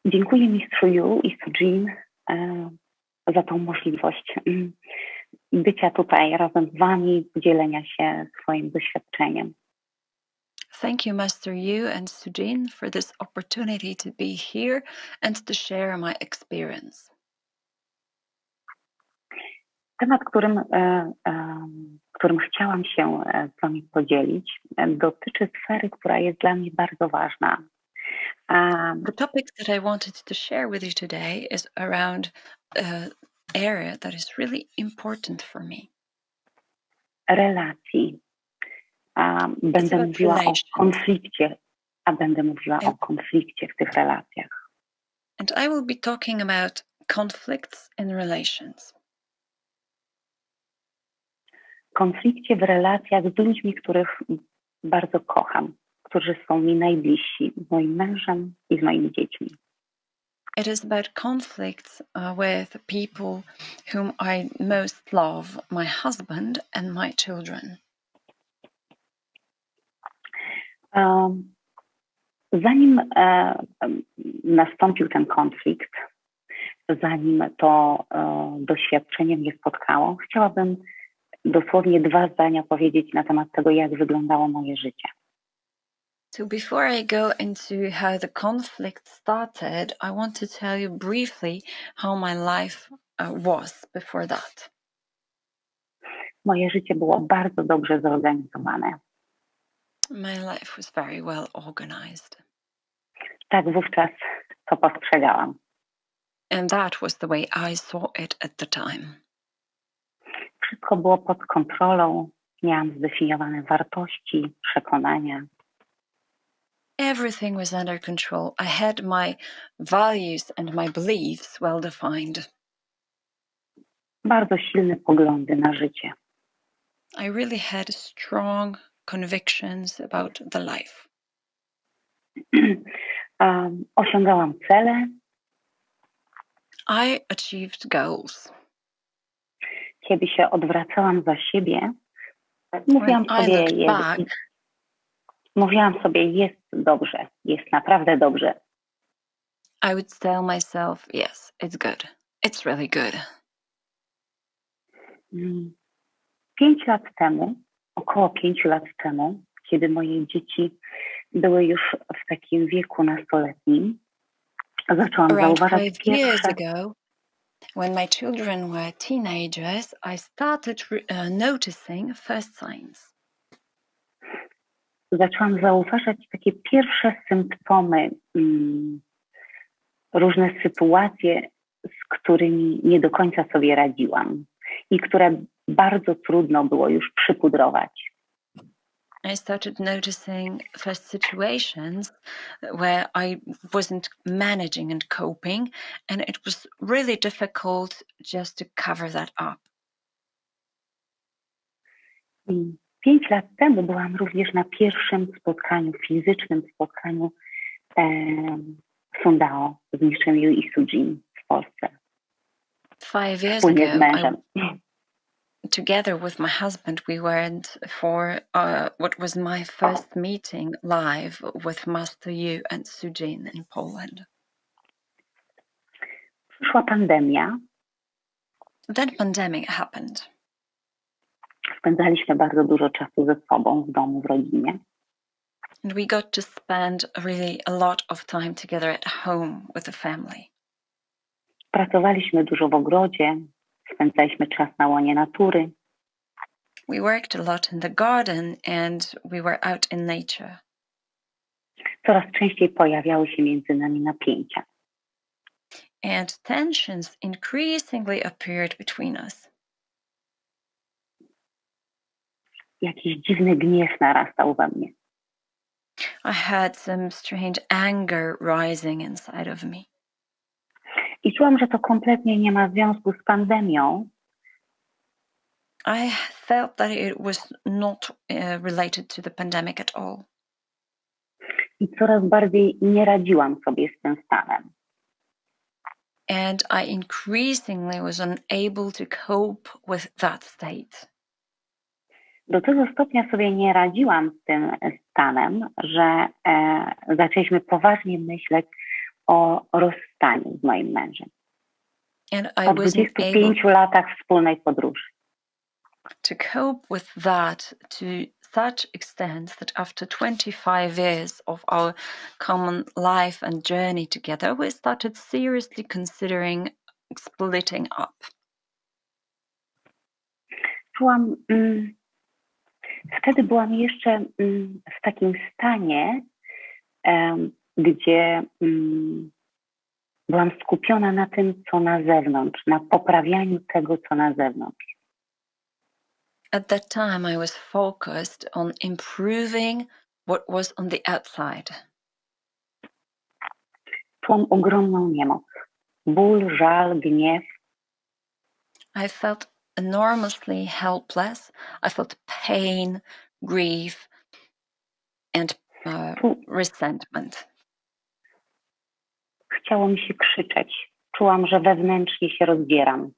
Dziękuję mistrzu Yu i SooJin za tą możliwość bycia tutaj razem z wami, dzielenia się swoim doświadczeniem. Thank you, Master Yu and SooJin, for this opportunity to be here and to share my experience. Temat, którym chciałam się z wami podzielić, dotyczy sfery, która jest dla mnie bardzo ważna. The topic that I wanted to share with you today is around an area that is really important for me. Relacji. Będę mówiła o konflikcie, będę mówiła o konflikcie w tych relacjach. And I will be talking about conflicts in relations. Konflikcie w relacjach z ludźmi, których bardzo kocham, którzy są mi najbliżsi, z moim mężem i z moimi dziećmi. It is about conflicts with people whom I most love, my husband and my children. Zanim nastąpił ten konflikt, zanim to doświadczenie mnie spotkało, chciałabym dosłownie 2 zdania powiedzieć na temat tego, jak wyglądało moje życie. So before I go into how the conflict started, I want to tell you briefly how my life was before that. Moje życie było bardzo dobrze zorganizowane. My life was very well organized. Tak wówczas to postrzegałam. And that was the way I saw it at the time. Wszystko było pod kontrolą, miałam zdefiniowane wartości, przekonania. Everything was under control. I had my values and my beliefs well defined. Bardzo silne poglądy na życie. I really had strong convictions about the life. Osiągałam cele. I achieved goals. Kiedy się odwracałam za siebie, mówiłam sobie, jest dobrze, jest naprawdę dobrze. I would tell myself, yes, it's good. It's really good. 5 lat temu, kiedy moje dzieci były już w takim wieku nastoletnim, zaczęłam zauważać pierwsze... ago, when my children were teenagers, I started noticing first signs. Zaczęłam zauważać takie pierwsze symptomy, różne sytuacje, z którymi nie do końca sobie radziłam i które bardzo trudno było już przypudrować. I started noticing first situations where I wasn't managing and coping, and it was really difficult just to cover that up. 5 lat temu byłam również na pierwszym fizycznym spotkaniu Sundao z mistrzem Yu i SooJin w Polsce. 5 years ago, together with my husband, we went for what was my first meeting live with Master Yu and SooJin in Poland. Przyszła pandemia. Then pandemic happened. Spędzaliśmy bardzo dużo czasu ze sobą w domu, w rodzinie. And we got to spend really a lot of time together at home with the family. Pracowaliśmy dużo w ogrodzie, spędzaliśmy czas na łonie natury. We worked a lot in the garden and we were out in nature. Coraz częściej pojawiały się między nami napięcia. And tensions increasingly appeared between us. Jakiś dziwny gniew narastał we mnie. I had some strange anger rising inside of me. I czułam, że to kompletnie nie ma związku z pandemią. I felt that it was not related to the pandemic at all. I coraz bardziej nie radziłam sobie z tym stanem. And I increasingly was unable to cope with that state. Do tego stopnia sobie nie radziłam z tym stanem, że zaczęliśmy poważnie myśleć o rozstaniu z moim mężem. And I Po wasn't 25 latach wspólnej podróży. To cope with that to such extent that after 25 years of our common life and journey together, we started seriously considering splitting up. Wtedy byłam jeszcze w takim stanie, gdzie byłam skupiona na tym, co na zewnątrz, na poprawianiu tego, co na zewnątrz. At that time, I was focused on improving what was on the outside. Czułam ogromną niemoc. Ból, żal, gniew. I felt enormously helpless. I felt pain, grief, and resentment. Chciało mi się krzyczeć. Czułam, że wewnętrznie się rozdzieram.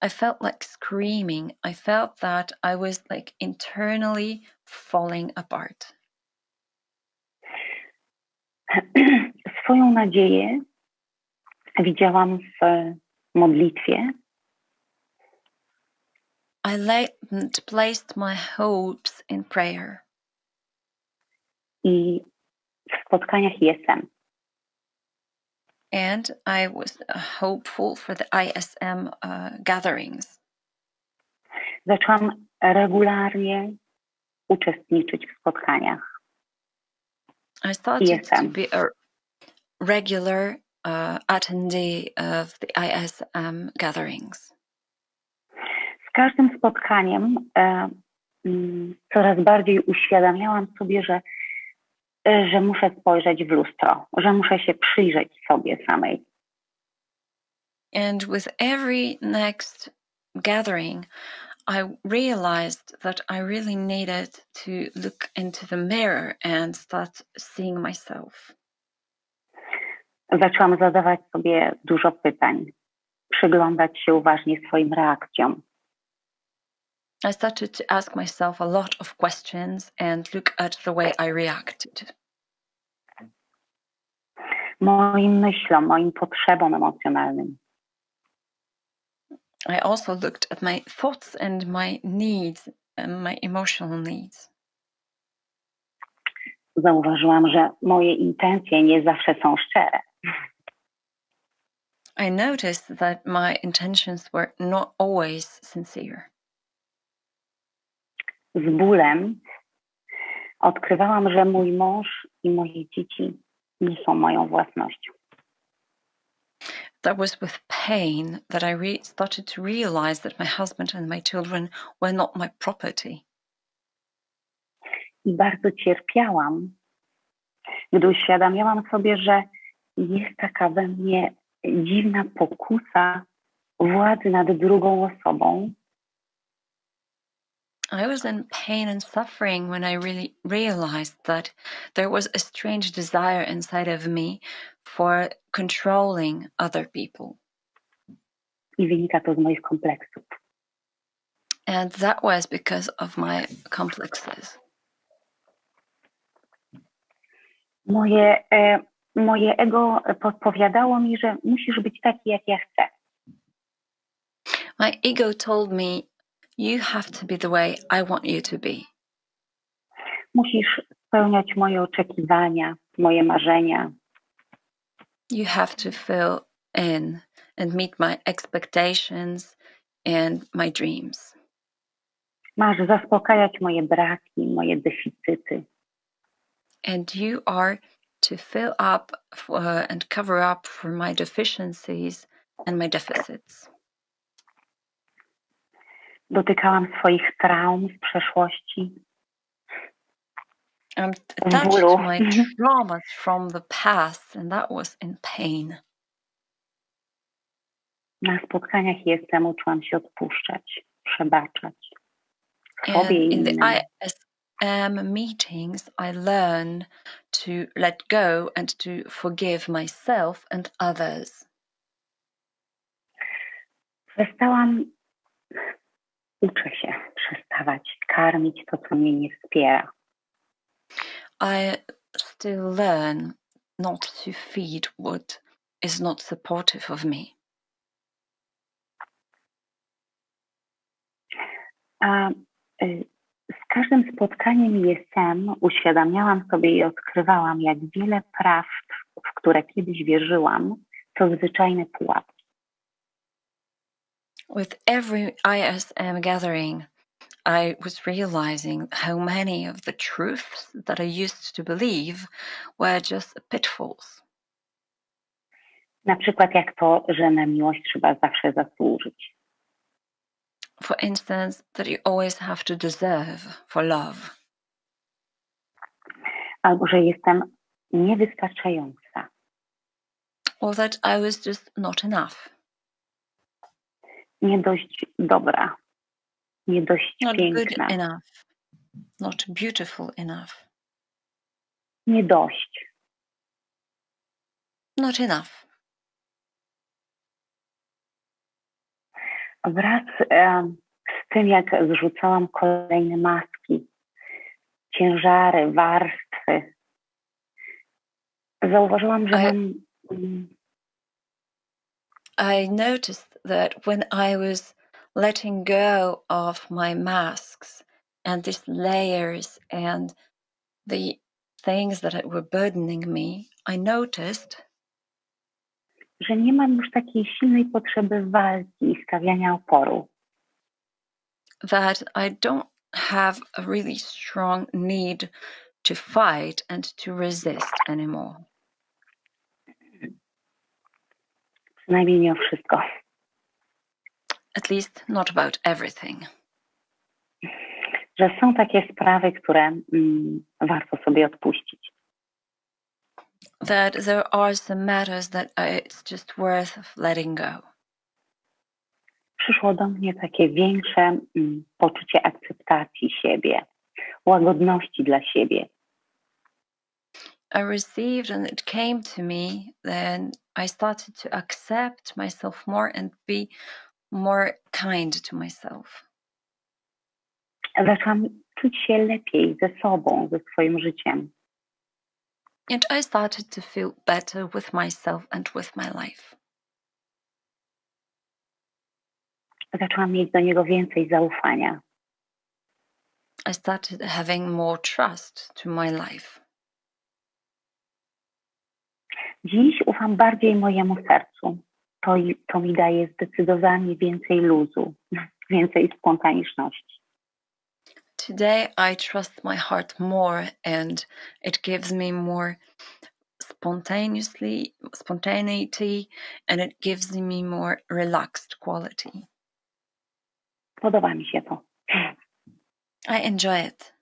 I felt like screaming. I felt that I was like internally falling apart. Swoją nadzieję widziałam w modlitwie. I placed my hopes in prayer. I w spotkaniach ISM. And I was hopeful for the ISM gatherings. Zaczęłam regularnie uczestniczyć w spotkaniach. I started to be a regular attendee of the ISM gatherings. Z każdym spotkaniem coraz bardziej uświadamiałam sobie, że muszę spojrzeć w lustro, że muszę się przyjrzeć sobie samej. And with every next gathering, I realized that I really needed to look into the mirror and start seeing myself. Zaczęłam zadawać sobie dużo pytań, przyglądać się uważnie swoim reakcjom. I started to ask myself a lot of questions and look at the way I reacted. Moim myślom, moim potrzebom emocjonalnym. I also looked at my thoughts and my needs and my emotional needs. Zauważyłam, że moje intencje nie zawsze są szczere. I noticed that my intentions were not always sincere. Z bólem odkrywałam, że mój mąż i moje dzieci nie są moją własnością. That was with pain that I started to realize that my husband and my children were not my property. I bardzo cierpiałam, gdy uświadamiałam sobie, że jest taka we mnie dziwna pokusa władzy nad drugą osobą. I was in pain and suffering when I really realized that there was a strange desire inside of me for controlling other people. I wynika to z moich kompleksów. And that was because of my complexes. Moje ego podpowiadało mi, że musisz być taki, jak ja chcę. My ego told me, you have to be the way I want you to be. Musisz spełniać moje oczekiwania, moje marzenia. You have to fill in and meet my expectations and my dreams. Masz zaspokajać moje braki, moje deficyty. And you are to fill up and cover up for my deficiencies and my deficits. Dotykałam swoich traum z przeszłości. I'm attached to my traumas from the past, and that was in pain. Na spotkaniach ISM uczyłam się odpuszczać, przebaczać sobie i in the innym. ISM meetings, I learned to let go and to forgive myself and others. Uczę się przestawać karmić to, co mnie nie wspiera. I still learn not to feed what is not supportive of me. Z każdym spotkaniem ISM uświadamiałam sobie i odkrywałam, jak wiele prawd, w które kiedyś wierzyłam, to zwyczajne pułapki. With every ISM gathering, I was realizing how many of the truths that I used to believe were just pitfalls. Na przykład jak to, że na miłość trzeba zawsze zasłużyć. For instance, that you always have to deserve for love. Albo że jestem niewystarczająca. Or that I was just not enough. Nie dość dobra. Nie dość not piękna. Good enough. Not beautiful enough. Nie dość. Not enough. Wraz z tym, jak zrzucałam kolejne maski, ciężary, warstwy, zauważyłam, że mam... I noticed that when I was letting go of my masks and these layers and the things that were burdening me, I noticed że nie mam już takiej silnej potrzeby walki i stawiania oporu. That I don't have a really strong need to fight and to resist anymore. Przynajmniej nie o wszystko. At least not about everything. Że są takie sprawy, które warto sobie odpuścić. That there are some matters that it's just worth letting go. Przyszło do mnie takie większe poczucie akceptacji siebie, łagodności dla siebie. I received and it came to me, then I started to accept myself more and be more kind to myself. Zaczęłam czuć się lepiej ze sobą, ze swoim życiem. And I started to feel better with myself and with my life. Zaczęłam mieć do niego więcej zaufania. I started having more trust to my life. Dziś ufam bardziej mojemu sercu. To mi daje zdecydowanie więcej luzu, więcej spontaniczności. Today I trust my heart more and it gives me more spontaneity and it gives me more relaxed quality. Podoba mi się to. I enjoy it.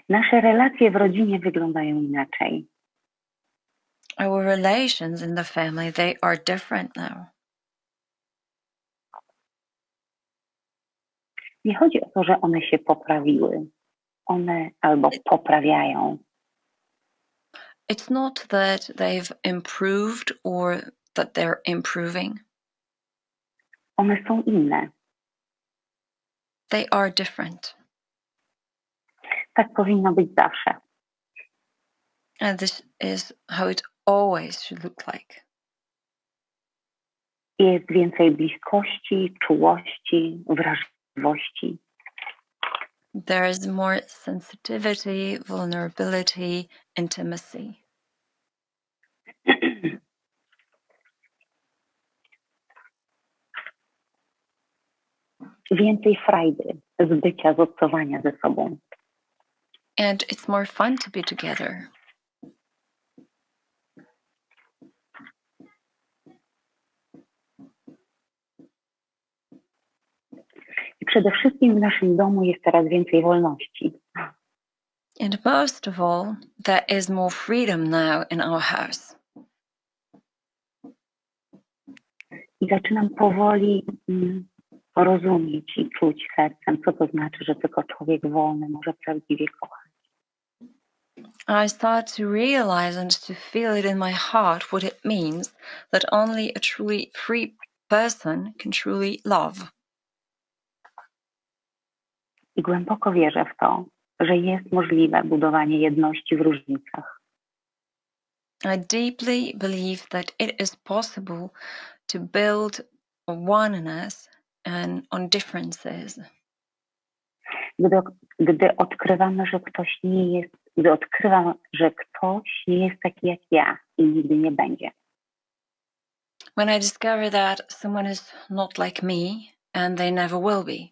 Nasze relacje w rodzinie wyglądają inaczej. Our relations in the family, they are different now. Nie chodzi o to, że one się poprawiły. One albo poprawiają. It's not that they've improved or that they're improving. One są inne. They are different. Tak powinno być zawsze. And this is how it always should look like. Jest więcej bliskości, czułości, wrażliwości. There is more sensitivity, vulnerability, intimacy. Więcej frajdy z bycia, z obcowania ze sobą. And it's more fun to be together. I przede wszystkim w naszym domu jest coraz więcej wolności. And most of all, there is more freedom now in our house. I zaczynam powoli rozumieć i czuć sercem, co to znaczy, że tylko człowiek wolny może prawdziwie kochać. I start to realize and to feel it in my heart what it means that only a truly free person can truly love. I głęboko wierzę w to, że jest możliwe budowanie jedności w różnicach. I deeply believe that it is possible to build oneness and on differences. Gdy odkrywam, że ktoś nie jest taki jak ja i nigdy nie będzie. When I discover that someone is not like me and they never will be.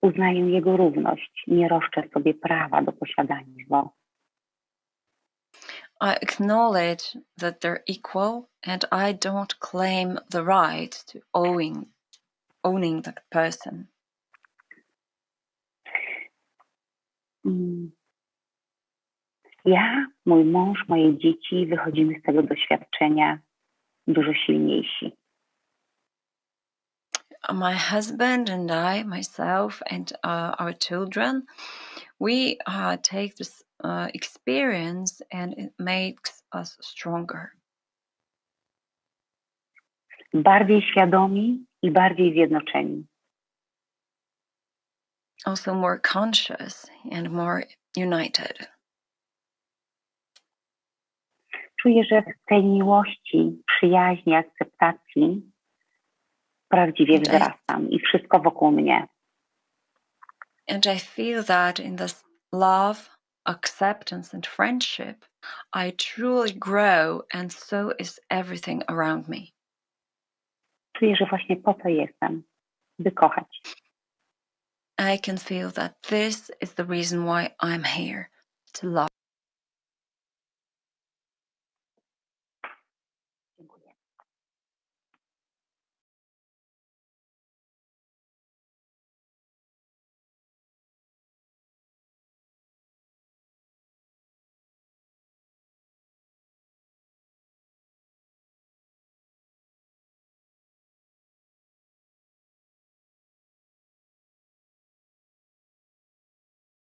Uznaję jego równość, nie roszczę sobie prawa do posiadania go. I acknowledge that they're equal and I don't claim the right to owning that person. Ja, mój mąż, moje dzieci wychodzimy z tego doświadczenia dużo silniejsi. My husband and I, myself and our children, we take this experience and it makes us stronger. Bardziej świadomi i bardziej zjednoczeni. Also more conscious and more united. Czuję, że w tej miłości, przyjaźni, akceptacji prawdziwie wzrastam i wszystko wokół mnie. And I feel that in this love, acceptance and friendship, I truly grow and so is everything around me. Czuję, że właśnie po to jestem, by kochać. I can feel that this is the reason why I'm here, to love.